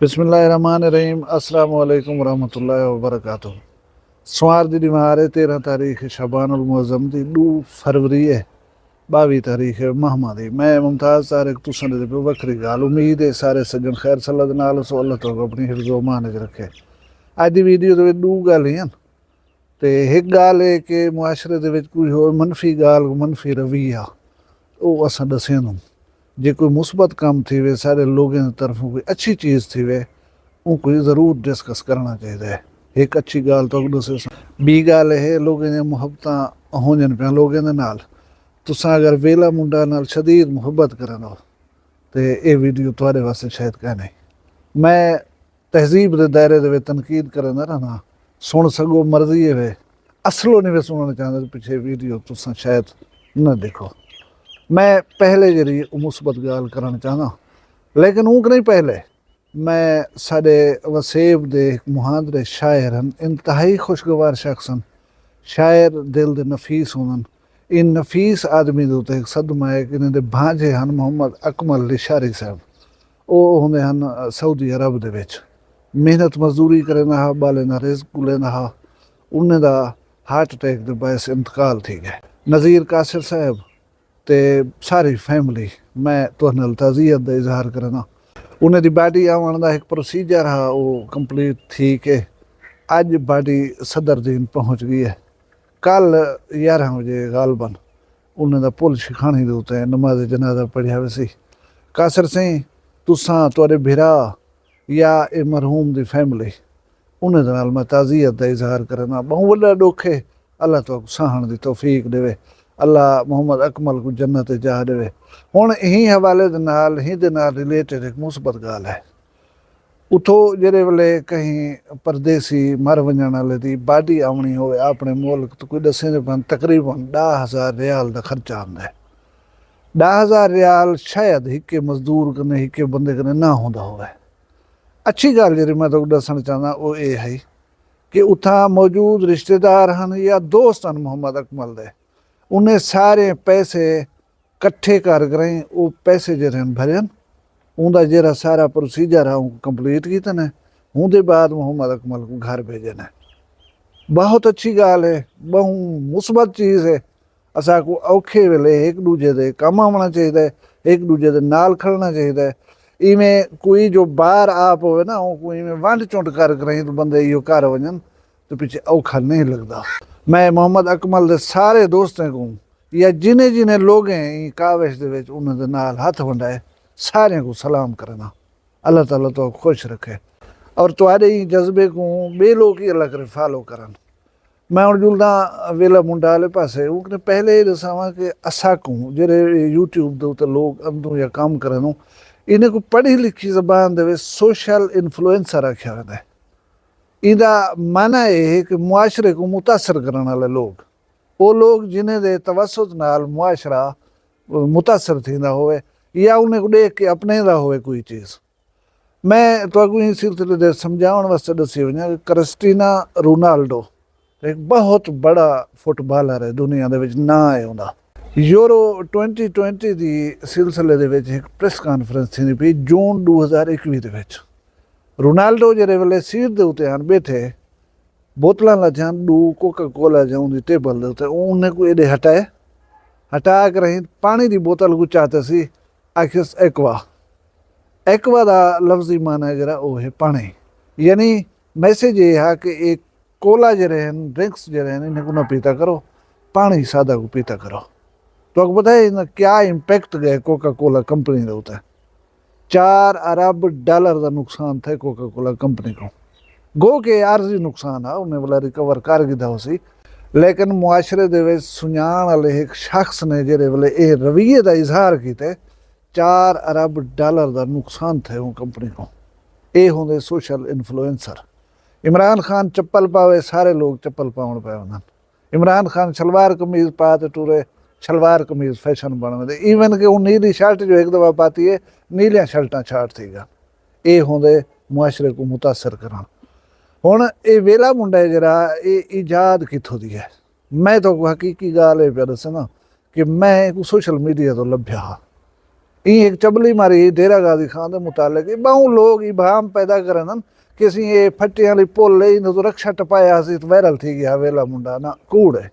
बिस्मिल्लाहिर्रहमानिर्रहीम अस्सलाम वालेकुम रहमतुल्लाहि व बरकातुहू। सोमवार की दीवार है 13 तारीख शबानुल मुअज़्ज़म दी 2 फरवरी है 22 तारीख महमा दी। मैं मुमताज़ तारिक तुसां दे पे वखरी गाल उम्मीद है सारे सज्जन खैर सल्लत नाल सो अल्लाह ताला अपनी हिफ्ज़ो मान च रखे। अज की वीडियो दे विच 2 गालियां ते एक गाल है कि मुआशरे दे विच कोई होर मनफी गाल मनफी रवैया वो असां दस्सण जे कोई मुस्बत काम थी वे सारे लोगों की तरफों कोई अच्छी चीज़ थी वे कोई ज़रूर डिस्कस करना चाहिए। एक अच्छी गाल तो दसे बी गाल है लोगों ने मुहब्बत होजन पे लोगों के नाल तुसा अगर वेला मुंडा नाल शदीद मुहब्बत करन हो तो ये वीडियो थोड़े वास्ते शायद कहने। मैं तहजीब के दायरे दे तनकीद करन रहना सुन सको मर्जी है वे असलो नहीं वे सुनना चाहते पिछे वीडियो तुसा शायद न देखो। मैं पहले जरी मुस्बत गाल करना चाहना लेकिन ऊक नहीं पहले मैं साडे वसेब दे मुहांदरे शायर हैं इंतहाई खुशगवार शख्स हैं शायर दिल दे नफीस होन इन नफीस आदमी दे उत्ते एक सदमा है कि इन्हें भांजे हैं मोहम्मद अकमल लिशारी साहब वो होंदे हैं सऊदी अरब दे विच मेहनत मजदूरी करे ना बाले ना रिज़्क गुले ना उन्हें दा हार्ट अटैक दे बायस इंतकाल थी गए। नज़ीर कासिर साहब ते सारी फैमिली मैं तुहाडे नाल ताज़ियत दा इजहार करना। उन्हें दी बाडी आवन दा एक प्रोसीजर हा वो कंप्लीट थी के अज बाडी सदरदीन पहुँच गई है। कल 11 बजे गालबन उन्हें दा पुल शिखानी दे उत्ते नमाज जनाजा पढ़िया वैसी। कासर सिंह तुसां तुहाडे भिरा या ए मरहूम दी फैमिली उन्हें दे नाल मैं ताज़ियत दा इजहार करना। बहुत वड्डा दुख है अल्लाह तुहानू सहण दी तौफीक देवे अल्लाह मोहम्मद अकमल को जन्नत जा देवे। हुण यही हवाले दे नाल ही दे नाल रिलेटेड एक मुस्बत गाल है उतो जेरे वेले कहीं परदेसी मर वञण वाले दी बाडी आवनी होवे अपने मुल्क तो कोई दसे तकरीबन 10,000 रियाल का खर्चा आंदा है। 10,000 रियाल शायद हिके मजदूर कने हिके बंदे कने ना होंदा होवे। अच्छी गल जी मैं तो दसना चाहना वो ये है कि उथा मौजूद रिश्तेदार हैं या दोस्त हैं मोहम्मद अकमल दे उन्हें सारे पैसे कट्ठे कर करें वो पैसे जो भरन उनका जरा सारा प्रोसीजर है कंप्लीट किया ने उनके बाद मोहम्मद अकमल को घर भेजे ने। बहुत अच्छी गाल है बहु मुस्बत चीज़ है। असा को औखे वेले एक दूजे के काम आना चाहिए एक दूजे के नाल खड़ना चाहिए। इवें कोई जो बाहर आप हो ना कोई इवें वंड चुंट कर करें तो बंदे यो घर वजन तो पीछे औखा नहीं लगता। मैं मोहम्मद अकमल के सारे दोस्तों को या जिन्हें जिन्हें लोग हैं काविश दे विच उन्हां नाल हथ वंडाए सारे को सलाम करना अल्लाह ताला तो खुश रखे और तुहाडे जज्बे को बे लोग ही अल्लाह करे फॉलो करन। मैं हुण जुलदा वेला मुंडा वाले पासे उनने पहले ही दसावां कि असा को जेरे यूट्यूब दे उत्ते लोग अंदों या काम करन इन्हें को पढ़ी लिखी जबान दे सोशल इन्फ्लुएंसर आख्या वेंदा है। इहदा माना यह है कि मुआशरे को मुतासर करने वाले लोग वो लोग जिन्हें दे तवसुत नाल मुआशरा मुतासर थींदा होवे या उन्हें को देख के अपने दा होवे कोई चीज़। मैं तुहानू इस सिलसिले दे समझाउण वास्ते दसी वञा कि क्रिस्टीना रोनाल्डो एक बहुत बड़ा फुटबालर है दुनिया दे विच ना है उहदा। यूरो 2020 दी सिलसिले दे विच एक प्रेस कॉन्फ्रेंस थी पई जून 2021 दे विच। रोनाल्डो जेरे वेले सीट दे उत्ते आन बैठे बोतलां लजन 2 कोका कोला जाऊँ दी टेबल दे उत्ते उन्हें को एडे हटा कर पानी दी बोतल को चाहते सी आखिस एक्वा दा लफ्जी माना है जरा वो है पानी। यानी मैसेज ये है कि एक कोला जरे हैं ड्रिंक्स जरे हैं इन्हें को ना पीता करो पानी सादा को पीता करो। तो आपको पता है इन्हें क्या इम्पैक्ट गए कोका कोला कंपनी दे उत्ते। $4 अरब का नुकसान था कोका कोला कंपनी को। गो के आर्जी नुकसान है उन्हें वाला रिकवर कर गया उसी लेकिन मुआशरे दे विच सुनाण वाले एक शख्स ने जेरे वाले ये रवैये का इजहार किया $4 अरब का नुकसान थे वो कंपनी को। ये होंगे सोशल इन्फ्लुएंसर। इमरान खान चप्पल पावे सारे लोग चप्पल पाउण पे उन्होंने। इमरान खान शलवार कमीज पा ते टूरे शलवार कमीज फैशन बन गए। ईवन के वो नीली शर्ट जो एक दफ़ा पाती है नीलियाँ शर्टां छाट थी गा। ये होंगे मुआशरे को मुतासर करना। हुण ये वेला मुंडा है जरा ये ईजाद कितों दी है। मैं तो हकीकी गाल ये पे दसना कि मैं सोशल मीडिया तो लभ्या एक चबली मारी डेरा गाजी खान के मुतालिक बहु लोग इबाम पैदा करन कि असीं ये फट्टियां वाली पुल तो रक्षा टपाया सी तो वायरल थी गया वेला मुंडा ना कूड़ है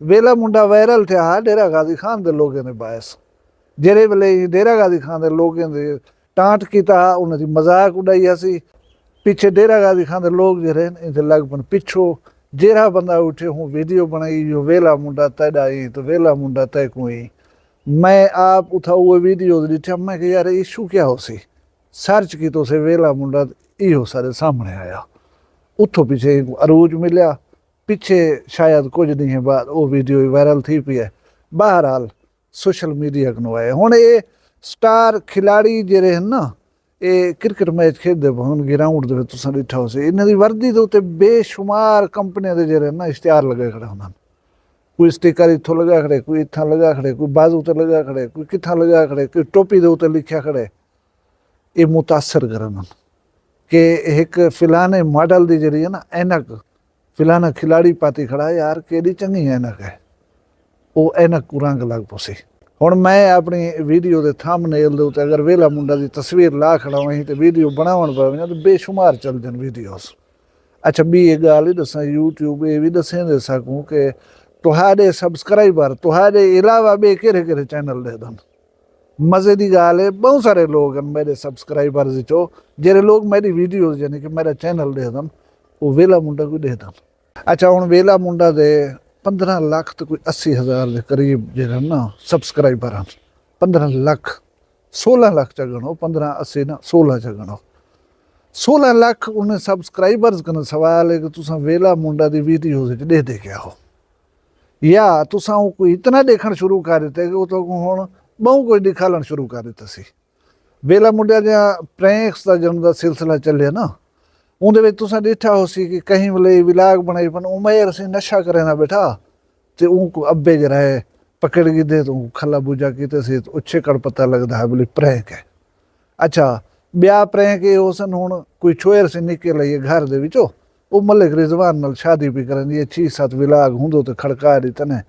वेला मुंडा वायरल थिया डेरा गाजी खान के लोगों ने बायस जेरे वेले डेरा गाजी खान के लोगों ने टांट किया उन्होंने मजाक उड़ाई सी पिछे डेरा गाजी खान के लोग जे इनते लगभग पिछो जेरा बंदा उठे हूँ वीडियो बनाई जो वेला मुंडा तैडा आई तो वेला मुंडा तय कोई मैं आप उठा वो वीडियो दिखा मैं कि यार इशू क्या हो सी सर्च की तो से वेला मुंडा इहो सारे सामने आया उतो पीछे अरूज मिलिया पिछे शायद कुछ नहीं है बाद वो वीडियो वायरल थी पी है बहरहाल सोशल मीडिया को आए हुण ये स्टार खिलाड़ी जेरे हैं ना ये क्रिकेट मैच खेलते हम ग्राउंड के तुसां डिठा हो सी इन्हां दी वर्दी दे उत्ते बेशुमार कंपनियां दे जेरे ना इश्तिहार लगे खड़े हुंदे कोई स्टिकर इत्थों लगा खड़े कोई इत्थां लगा खड़े कोई बाजू ते लगा खड़े कोई कित्थां लगा खड़े कोई टोपी दे उत्ते लिखिया खड़े ये मुतासर करन कि एक फिलाने मॉडल दी जड़ी है ना ऐनक फिलाना खिलाड़ी पाती खड़ा यार केड़ी चंगी ऐनक है वो ऐनक को रंग लग पोसी हुण मैं अपनी वीडियो के थंबनेल दे उत्ते अगर वेला मुंडा की तस्वीर ला खड़ा वहीं तो वीडियो बनावन पवे तो बेशुमार चल जन वीडियोस अच्छा बी एक गाल ही दसा यूट्यूब ये भी दसे दे सकूँ कि तुहाडे सबसक्राइबर तुहाडे इलावा बे केरे केरे चैनल दे दन मजे की गाल है बहुत सारे लोग हैं मेरे सबसक्राइबर चो जेरे लोग मेरी वीडियोस यानी कि मेरा चैनल दे दन वो वेला मुंडा को दे दन अच्छा हुण वेला मुंडा दे 15 लाख तो कोई 80,000 के करीब जो ना सबसक्राइबर हैं 15 लाख 16 लाख च गणो 15 80 ना 16 च गणो 16 लाख उन्हें सबसक्राइबर्स कन सवाल है कि तुसा वेला मुंडा की वीडियो दे क्या हो या तुसा कोई इतना देखना शुरू कर दिते कि वो तो हुण बहु कुछ दिखालन शुरू कर दिता सी वेला मुंडा जा प्रैंक्स का जन्म का सिलसिला चलिया ना उनके तुसा देखा हो सी कि कहीं वाले विलाग बनाई पन उमेर से नशा करे ना बैठा तो उनको अब्बे जरा है पकड़ के दे तो खला बूझा किते से उच्छे कर पता लगता है बोले प्रैंक है अच्छा ब्याह प्रैंक ये हो सन हुण कोई छोर से निकल आई घर दे विचों वो मलिक रिजवान नाल शादी भी करन ये 6-7 विलाग होंदो तो खड़का दी तने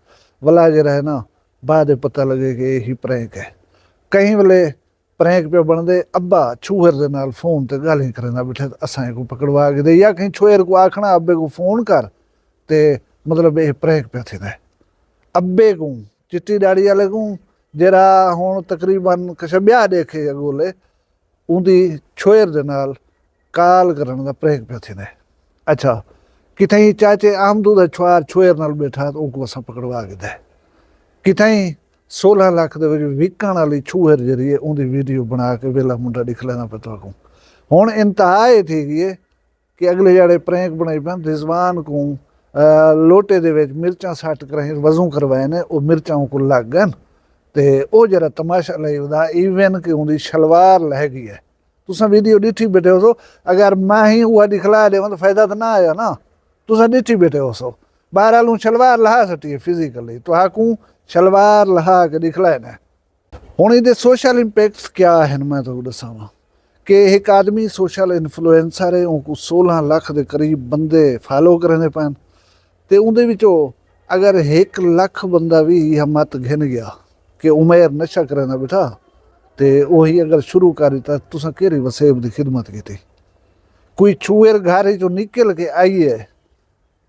वला जरा है ना बाद पता लगे कि यही प्रैंक है कहीं वाले प्रैंक पे बनते अब्बा छूहर दे नाल फोन ते गाली करना बैठे असां को पकड़वा के दे या कहीं छोर को आखना अब्बे को फोन कर ते मतलब ये प्रैंक पे थे अब्बे को चिट्टी दाड़ी वाले को जरा हुण तकरीबन किश ब्याह देखे अगोले उनकी छोर दे नाल काल करन दा प्रैंक पे थे अच्छा कितई चाचे आमदू दा छुआर छोर नाल बैठा तो उनको असां पकड़वा के दे कितई 16 लाख के विकण वाली छूहर जरिए उनकी वीडियो बना के वेला मुंडा दिख लेना पता को हुण इंतहा ये थी गई कि अगले जड़े प्रैंक बनाई पैन रिजवान को लोटे दे विच मिर्चां सट कर वजू करवाए ने वो मिर्चां को लग गए तो वह जरा तमाशा लगता ईवन कि उनकी शलवार लह गई है तुसा वीडियो डिठी बैठे हो सो अगर मैं ही हुआ दिखला देव तो फायदा तो ना आया ना तुसा डिठी बैठे हो सो बहरहाल शलवार लहा सटी है फिजिकली तो आकू शलवार लहा के दिखलाए ने हुण इहदे सोशल इंपैक्ट्स क्या है मैं तो दसावां कि एक आदमी सोशल इन्फ्लुएंसर है उनको 16 लाख के करीब बंदे फॉलो करने पैन तो उनके विचों अगर 1 लाख बंदा भी यह मत घिन गया कि उमेर नशा करना बैठा तो वही अगर शुरू कर दिता तुसा केरी वसेब की खिदमत की कोई छूएर घर जो निकल के आई है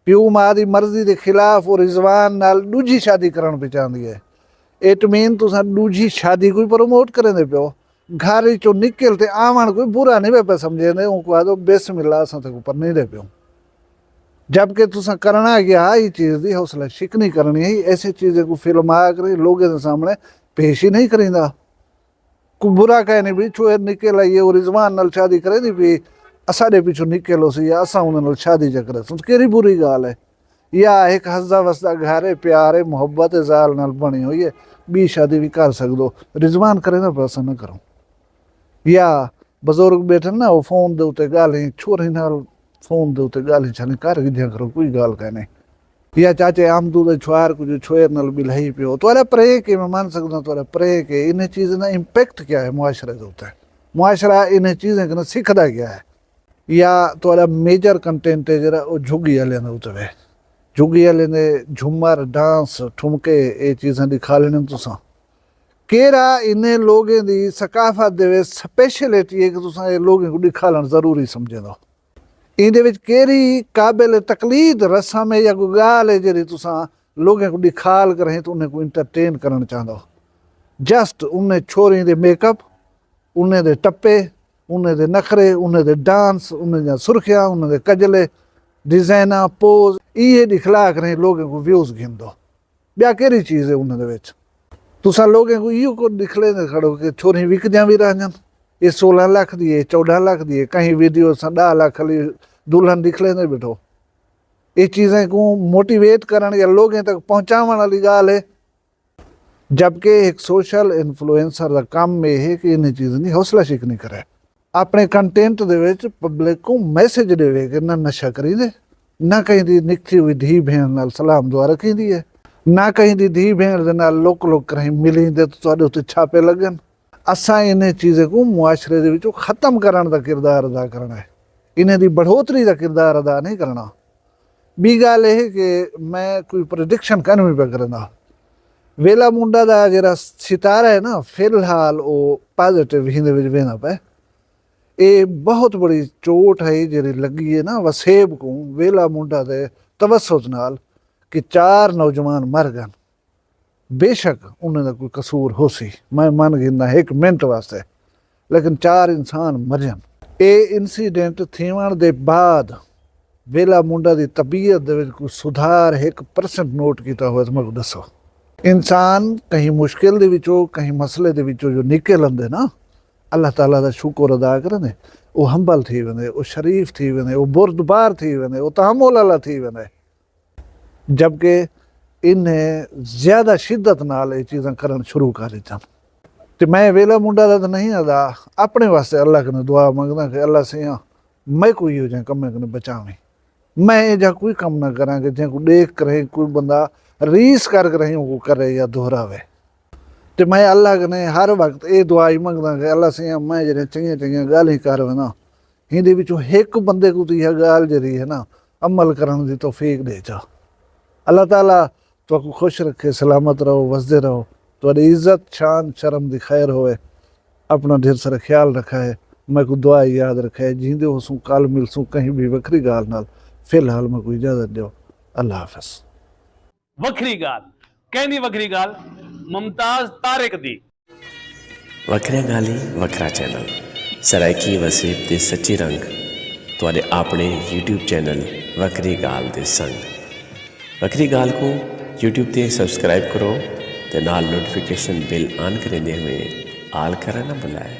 प्यू माँ की मर्जी के खिलाफ और रिजवान नाल दूजी शादी करन पे चाहती है इट मीन तुसा दूजी शादी कोई प्रमोट करेंदे पियो घर चो निकल ते आवन कोई बुरा नहीं पे समझेंदे उनको आदो बिस्मिल्लाह असां तक ऊपर नहीं दे पियो जबकि तुसा करना क्या ये चीज़ की हौसला शिकनी करनी है ऐसी चीज़ें को फिल्मा कर लोगों के सामने पेश ही नहीं करेंदा कोई बुरा कहे नहीं भी छुए निकल आइए और रिजवान नाल शादी करे नहीं भी असाडे पिछू निकलो सी या असां उन्हां नाल शादी च करे केड़ी बुरी गाल है या एक हसदा वसदा घर है प्यार है मुहब्बत है जाल नाल बनी हुई है बी शादी भी कर सकदो रिजवान करे ना पर असां ना करो या बजुर्ग बैठे ना वो फोन दे उत्ते गाली छोरी नाल फोन दे उत्ते गाली छाली कर गिद्या करो कोई गाल कहने या चाचे आमदू दे छुआर कुछ छोर नाल भी लही पियो तो प्रे के मैं मान सकदा तो प्रे के इन चीज़ ना इम्पैक्ट क्या है मुआशरे दे उत्ते मुआशरा इन चीज़ें कने सीखदा क्या है या तो मेजर कंटेंट है जरा वो झुग्गी वाले उत्ते झुग्गी वाले ने झूमर डांस ठुमके ये चीज़ें दिखा लेने तुसा केरा इन्हें लोगों की सकाफत दे स्पैशलिटी है कि तुसां ये लोगों को दिखाना ज़रूरी समझे दो। इहदे विच केरी काबिल तकलीद रस्म है या कोई गाल है जी तुसां लोगों को दिखाल करें तो उन्हें को इंटरटेन करना चाहते हो। जस्ट उन्हें छोरी दे मेकअप, उन्हें दे टप्पे, उन्हें दे नखरे, उन्हें दे डांस, उन्हें दे सुर्खियां, उन्हें दे कजले, डिजाइना पोज ये दिखला करें लोगों को व्यूज गिन दो। ब्या केरी चीज़ है उन्हें दे विच तुसा लोगों को इो को दिखले ने खड़ो कि छोरी विकदियां भी रहन ये 16 लाख दी है 14 लाख दी है कहीं वीडियो सा 10 लाख खाली दुल्हन दिखले ने बैठो। ये चीज़ें को मोटिवेट करन या लोगों तक पहुँचावन वाली गाल है। जबकि एक सोशल इन्फ्लुएंसर का काम में है कि इन चीज़ की हौसला शिक नहीं करे, अपने कंटेंट दे विच पब्लिक को मैसेज देवे कि ना नशा करी दे, ना कहीं दी निकती हुई धी भेण नाल सलाम दुआ रखी दी है, ना कहीं दी धी भेण दे नाल लोक कहीं मिली दे तो तुहाडे उत्ते छापे लगन। असां इन चीज़ को मुआशरे दे विचों खत्म करने का किरदार अदा करना है, इन्हें दी बढ़ोतरी का किरदार अदा नहीं करना। बी गल है कि मैं कोई प्रोडिक्शन कर नहीं पे करना। वेला मुंडा का जरा सितारा है ना फिलहाल वो पॉजिटिव हिंदे विच वेना पे ये बहुत बड़ी चोट है जी लगी है ना वसेब को वेला मुंडा दे तवसुत नाल कि 4 नौजवान मर गए। बेशक उन्हें कोई कसूर हो सी, मैं मन गिना 1 मिनट वास्ते, लेकिन 4 इंसान मरन। ये इंसीडेंट थीवन दे बाद वेला मुंडा की तबीयत दे कोई सुधार 1% नोट किया हुआ तो मैं दसो। इंसान कहीं मुश्किल दे विचों कहीं मसले दे विचों जो निकल आंदे ना अल्लाह ताला का शुक्र अदा करें वो हंबल थी वेंदे, वो शरीफ थी वेंदे, वो बुरदबार थी वेंदे, वो तहमुल वाला थी वेंदे। जबकि इन्हें ज़्यादा शिद्दत नाल ये चीज़ां करन शुरू कर दित्तां। ते मैं वेला मुंडा दा नहीं अदा अपने वास्ते अल्लाह कने दुआ मंगदा कि अल्लाह सियां मैं कोई हो जाए कम्में कने बचावें, मैं जा कोई कम ना करा कि जैको देख करे कोई बंदा रीस कर रही को करे या दोहरावे। तो मैं अल्लाह कने हर वक्त ये दुआ ही मंगदा कि अल्लाह सियां मैं जड़े चंगियां चंगियां गालीं कर ना हिंदे विचों एक बंदे को तो यह गाल जरी है ना अमल करने की तौफीक दे जा। अल्लाह ताला तो खुश रखे, सलामत रहो, वसदे रहो, तुम्हारी इज्जत शान शर्म दी खैर होए, अपना ढेर सारा ख्याल रखा है। मैं को दुआ याद रखा है, जींदे हो सूं कल मिलसूं कहीं भी वखरी गाल नाल। फिलहाल मैं कोई इजाजत दो, अल्लाह हाफिज। वखरी गाल कहनी वखरी गाल मुमताज तारिक दी वखरिया गाली वखरा चैनल सराइकी वसीब दे सच्ची रंग तुहाडे अपने यूट्यूब चैनल वखरी गाल दे संग। वखरी गाल को यूट्यूब ते सब्सक्राइब करो ते नाल नोटिफिकेशन बिल ऑन करेंदे हुए आल करना ना भुलाए।